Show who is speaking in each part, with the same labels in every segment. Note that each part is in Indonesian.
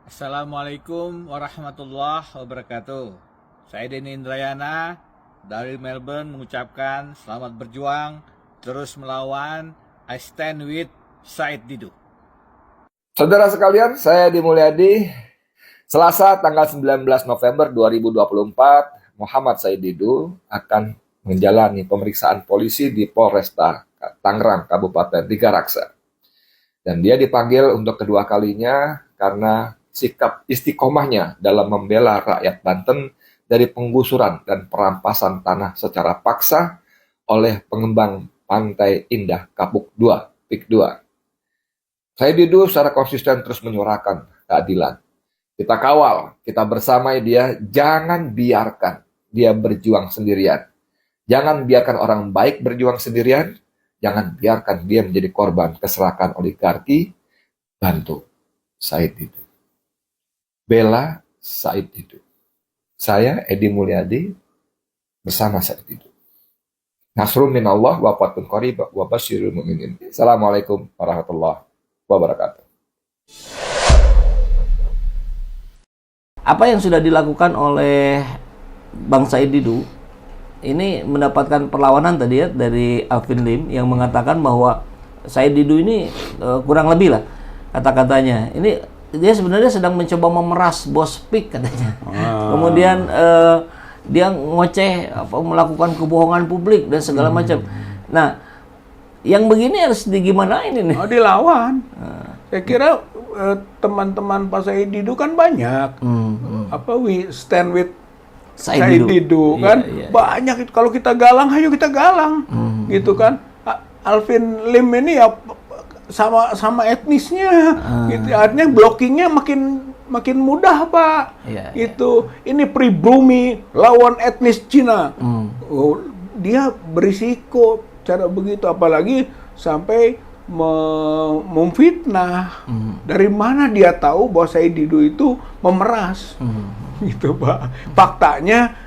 Speaker 1: Assalamualaikum warahmatullahi wabarakatuh. Saya Denny Indrayana dari Melbourne mengucapkan selamat berjuang, terus melawan. I stand with Said Didu.
Speaker 2: Saudara sekalian, saya Edi Mulyadi. Selasa tanggal 19 November 2024, Muhammad Said Didu akan menjalani pemeriksaan polisi di Polresta Tangerang, Kabupaten Tiga Raksa. Dan dia dipanggil untuk kedua kalinya karena sikap istiqomahnya dalam membela rakyat Banten dari penggusuran dan perampasan tanah secara paksa oleh pengembang Pantai Indah Kapuk 2, PIK 2. Said Didu secara konsisten terus menyuarakan keadilan. Kita kawal, kita bersamai dia, jangan biarkan dia berjuang sendirian. Jangan biarkan orang baik berjuang sendirian. Jangan biarkan dia menjadi korban keserakan oligarki. Bantu Said Didu. Bela Said Didu. Saya Edi Mulyadi bersama Said Didu. Nasrun minallah wa fatun qarib wa basyiril mu'minin. Assalamualaikum warahmatullahi wabarakatuh.
Speaker 3: Apa yang sudah dilakukan oleh Bang Said Didu ini mendapatkan perlawanan tadi ya dari Alvin Lim yang mengatakan bahwa Said Didu ini kurang lebih lah kata-katanya. Ini dia sebenarnya sedang mencoba memeras bos PIK katanya. Kemudian dia ngoceh melakukan kebohongan publik dan segala macam. Nah, yang begini harus digimanain ini?
Speaker 4: Oh, dilawan. Saya kira teman-teman Pak Said Didu kan banyak. We stand with Said Didu kan. Iya. Banyak itu. Kalau kita galang, ayo kita galang. Gitu kan. Alvin Lim ini ya sama etnisnya. Gitu. Artinya blockingnya makin mudah, Pak.
Speaker 3: Iya,
Speaker 4: itu ini pribumi lawan etnis Cina. Dia berisiko cara begitu, apalagi sampai memfitnah. Dari mana dia tahu bahwa Said Didu itu memeras? Gitu, Pak. Faktanya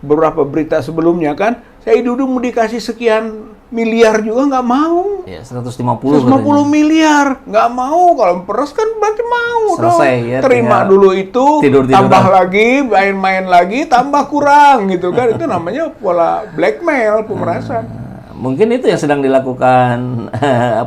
Speaker 4: beberapa berita sebelumnya kan Said Didu mau dikasih sekian miliar juga nggak mau.
Speaker 3: Ya, 150
Speaker 4: miliar nggak mau. Kalau peres kan berarti mau.
Speaker 3: Selesai,
Speaker 4: dong.
Speaker 3: Ya,
Speaker 4: terima dulu itu,
Speaker 3: tidur-tiduran.
Speaker 4: tambah lagi, main-main lagi, tambah kurang gitu kan. Itu namanya pola blackmail, pemerasan.
Speaker 3: Mungkin itu yang sedang dilakukan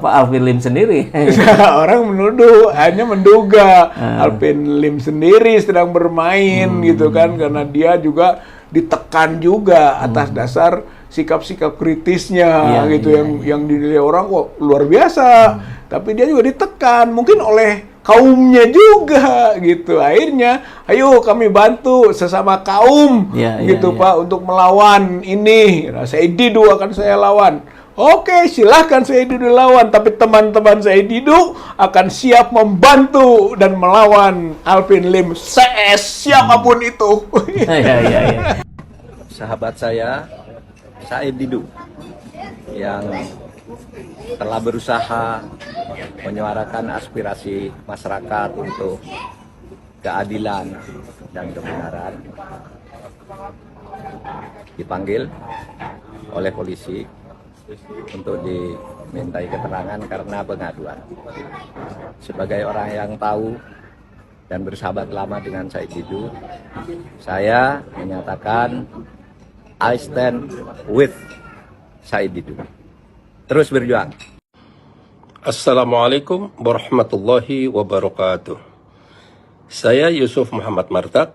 Speaker 3: Alvin Lim sendiri.
Speaker 4: Orang menuduh, hanya menduga Alvin Lim sendiri sedang bermain gitu kan, karena dia juga ditekan juga atas dasar sikap-sikap kritisnya yang dinilai orang kok luar biasa. Tapi dia juga ditekan mungkin oleh kaumnya juga gitu. Akhirnya ayo kami bantu sesama kaum Pak untuk melawan ini. Nah, Said Didu akan saya lawan. Oke, silahkan Said Didu lawan, tapi teman-teman Said Didu akan siap membantu dan melawan Alvin Lim CS siapapun itu.
Speaker 5: Sahabat saya Said Didu yang telah berusaha menyuarakan aspirasi masyarakat untuk keadilan dan kebenaran dipanggil oleh polisi untuk dimintai keterangan karena pengaduan. Sebagai orang yang tahu dan bersahabat lama dengan Said Didu, saya menyatakan I stand with Said Didu. Terus berjuang.
Speaker 6: Assalamualaikum warahmatullahi wabarakatuh. Saya Yusuf Muhammad Martak,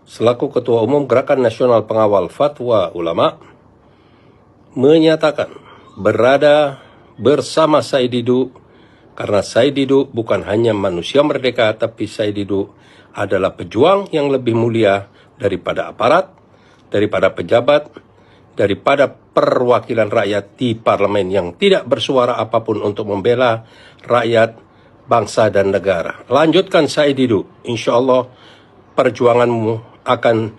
Speaker 6: selaku Ketua Umum Gerakan Nasional Pengawal Fatwa Ulama, menyatakan berada bersama Said Didu karena Said Didu bukan hanya manusia merdeka, tapi Said Didu adalah pejuang yang lebih mulia daripada aparat, daripada pejabat, daripada perwakilan rakyat di parlemen yang tidak bersuara apapun untuk membela rakyat, bangsa, dan negara. Lanjutkan Said Didu, insya Allah perjuanganmu akan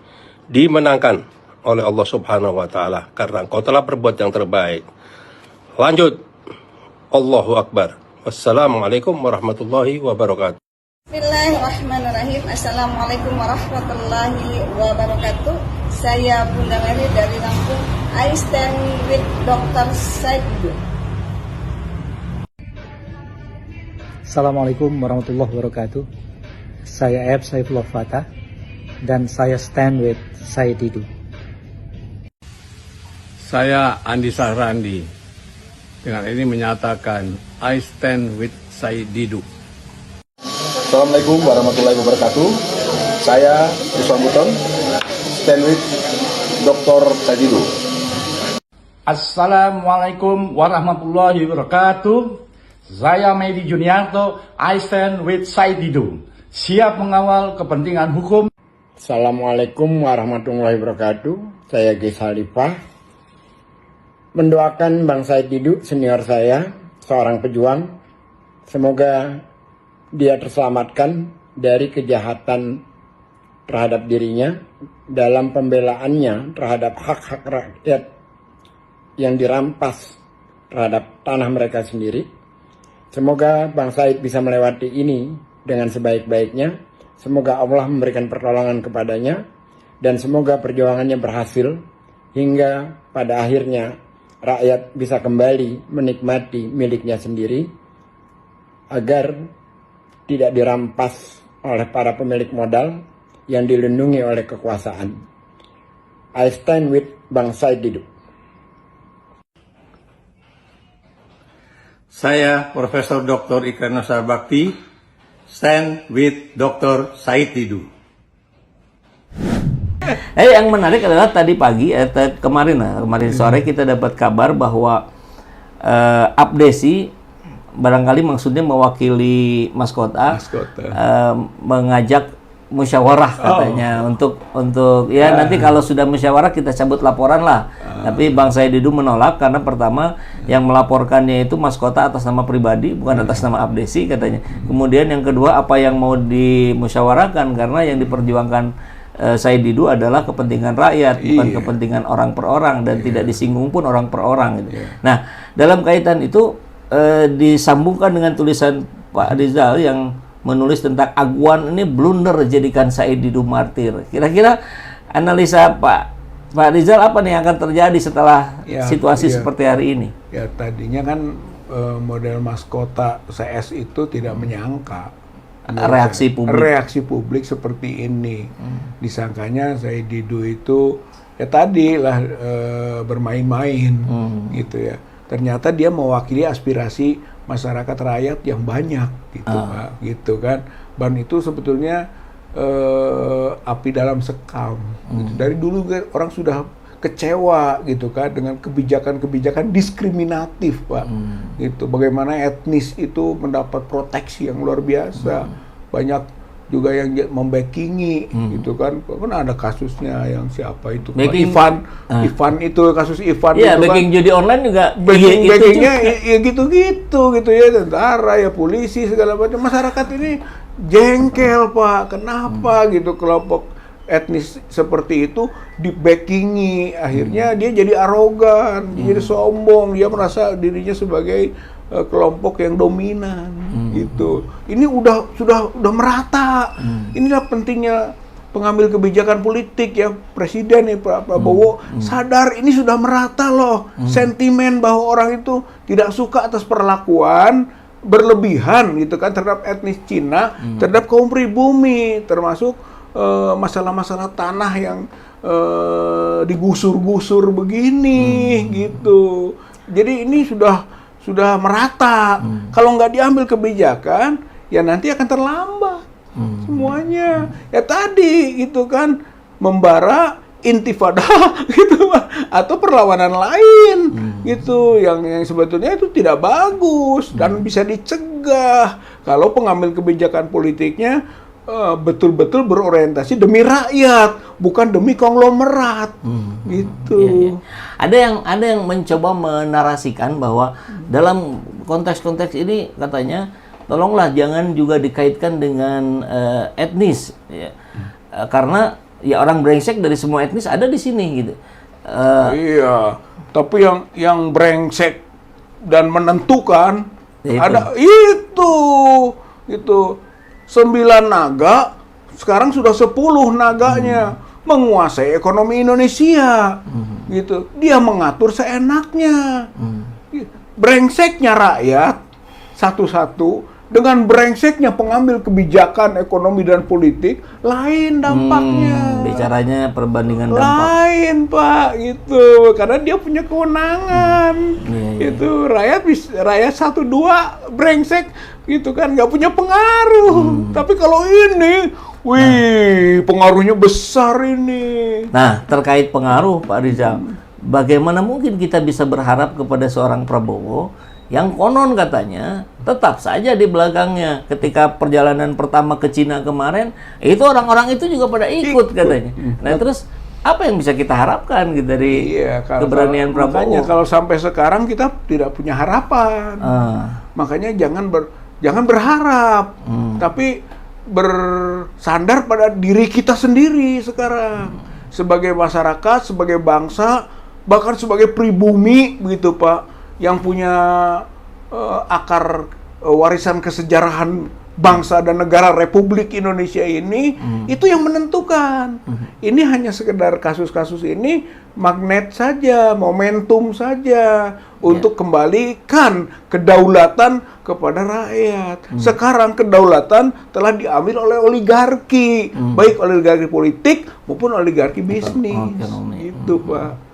Speaker 6: dimenangkan oleh Allah Subhanahu wa Ta'ala karena engkau telah berbuat yang terbaik. Lanjut. Allahu Akbar. Wassalamualaikum warahmatullahi wabarakatuh.
Speaker 7: Bismillahirrahmanirrahim. Assalamualaikum warahmatullahi wabarakatuh. Saya Bunda Mary dari Lampung. I stand with Dr. Said Didu.
Speaker 8: Assalamualaikum warahmatullahi wabarakatuh. Saya Eb Saifullah Fatah dan saya stand with Said Didu.
Speaker 9: Saya Andi Sahrandi. Dengan ini menyatakan I stand with Said Didu.
Speaker 2: Assalamualaikum warahmatullahi wabarakatuh. Saya Usman Buton, stand with Dr. Said Didu.
Speaker 10: Assalamualaikum warahmatullahi wabarakatuh. Saya Medi Juniarto, I stand with Said Didu. Siap mengawal kepentingan hukum.
Speaker 11: Assalamualaikum warahmatullahi wabarakatuh. Saya Ges Halifah. Mendoakan Bang Said Didu, senior saya, seorang pejuang. Semoga dia terselamatkan dari kejahatan terhadap dirinya dalam pembelaannya terhadap hak-hak rakyat yang dirampas terhadap tanah mereka sendiri. Semoga Bang Said bisa melewati ini dengan sebaik-baiknya. Semoga Allah memberikan pertolongan kepadanya dan semoga perjuangannya berhasil hingga pada akhirnya rakyat bisa kembali menikmati miliknya sendiri agar tidak dirampas oleh para pemilik modal yang dilindungi oleh kekuasaan. I stand with Bang Said Didu.
Speaker 9: Saya Profesor Dr. Ikrar Nasar Bakti, stand with Dr. Said Didu.
Speaker 3: Yang menarik adalah tadi pagi, kemarin sore kita dapat kabar bahwa Abdesi barangkali maksudnya mewakili Mas Kota. Mengajak musyawarah katanya untuk ya nanti kalau sudah musyawarah kita cabut laporan lah. Tapi Bang Said Didu menolak karena pertama yang melaporkannya itu Mas Kota atas nama pribadi bukan atas nama Abdesi katanya. Kemudian yang kedua apa yang mau dimusyawarahkan karena yang diperjuangkan Said Didu adalah kepentingan rakyat bukan kepentingan orang per orang dan tidak disinggung pun orang per orang gitu. Nah, dalam kaitan itu disambungkan dengan tulisan Pak Rizal yang menulis tentang Agwan ini blunder jadikan Said Didu martir. Kira-kira analisa Pak Rizal apa nih yang akan terjadi setelah situasi seperti hari ini?
Speaker 4: Ya tadinya kan model maskota CS itu tidak menyangka reaksi publik seperti ini. Disangkanya Said Didu itu ya tadi lah bermain-main gitu ya. Ternyata dia mewakili aspirasi masyarakat rakyat yang banyak gitu Pak, gitu kan. Dan itu sebetulnya api dalam sekam. Gitu. Dari dulu kan orang sudah kecewa gitu kan dengan kebijakan-kebijakan diskriminatif Pak. Gitu. Bagaimana etnis itu mendapat proteksi yang luar biasa. Banyak juga yang membackingi gitu kan. Kan ada kasusnya yang siapa itu Ivan itu kasus Ivan
Speaker 3: ya,
Speaker 4: itu
Speaker 3: backing judi online juga
Speaker 4: backingnya ya gitu ya, tentara ya, polisi segala macam. Masyarakat ini jengkel Pak, kenapa gitu kelompok etnis seperti itu di backingi, akhirnya dia jadi arogan, dia jadi sombong, dia merasa dirinya sebagai kelompok yang dominan gitu. Ini sudah merata. Inilah pentingnya pengambil kebijakan politik ya, Presiden ya Pak Prabowo sadar ini sudah merata loh. Sentimen bahwa orang itu tidak suka atas perlakuan berlebihan gitu kan terhadap etnis Cina, terhadap kaum pribumi, termasuk masalah-masalah tanah yang digusur-gusur begini gitu. Jadi ini sudah merata. Kalau nggak diambil kebijakan, ya nanti akan terlambat semuanya. Ya tadi gitu kan, membara intifada gitu atau perlawanan lain gitu yang sebetulnya itu tidak bagus dan bisa dicegah kalau pengambil kebijakan politiknya betul-betul berorientasi demi rakyat, bukan demi konglomerat, gitu.
Speaker 3: Ada yang mencoba menarasikan bahwa dalam konteks-konteks ini katanya, tolonglah jangan juga dikaitkan dengan etnis, ya. Karena ya orang brengsek dari semua etnis ada di sini, gitu.
Speaker 4: Iya, tapi yang brengsek dan menentukan
Speaker 3: ya
Speaker 4: ada itu, gitu. 9 naga, sekarang sudah 10 naganya menguasai ekonomi Indonesia, gitu. Dia mengatur seenaknya. Brengseknya rakyat satu-satu dengan brengseknya pengambil kebijakan ekonomi dan politik, lain dampaknya.
Speaker 3: Bicaranya perbandingan dampak.
Speaker 4: Lain, Pak, gitu. Karena dia punya kewenangan. Itu rakyat 1-2 brengsek gitu kan, nggak punya pengaruh. Tapi kalau ini, pengaruhnya besar ini.
Speaker 3: Nah, terkait pengaruh, Pak Rizal, bagaimana mungkin kita bisa berharap kepada seorang Prabowo yang konon katanya tetap saja di belakangnya ketika perjalanan pertama ke Cina kemarin, itu orang-orang itu juga pada ikut katanya. Nah, terus apa yang bisa kita harapkan gitu dari keberanian Prabowo?
Speaker 4: Makanya kalau sampai sekarang kita tidak punya harapan. Makanya jangan berharap, tapi bersandar pada diri kita sendiri sekarang. Sebagai masyarakat, sebagai bangsa, bahkan sebagai pribumi begitu, Pak, yang punya akar warisan kesejarahan bangsa dan negara Republik Indonesia ini, itu yang menentukan. Ini hanya sekedar kasus-kasus ini magnet saja, momentum saja untuk kembalikan kedaulatan kepada rakyat. Sekarang kedaulatan telah diambil oleh oligarki, baik oligarki politik maupun oligarki bisnis. Itu, Pak.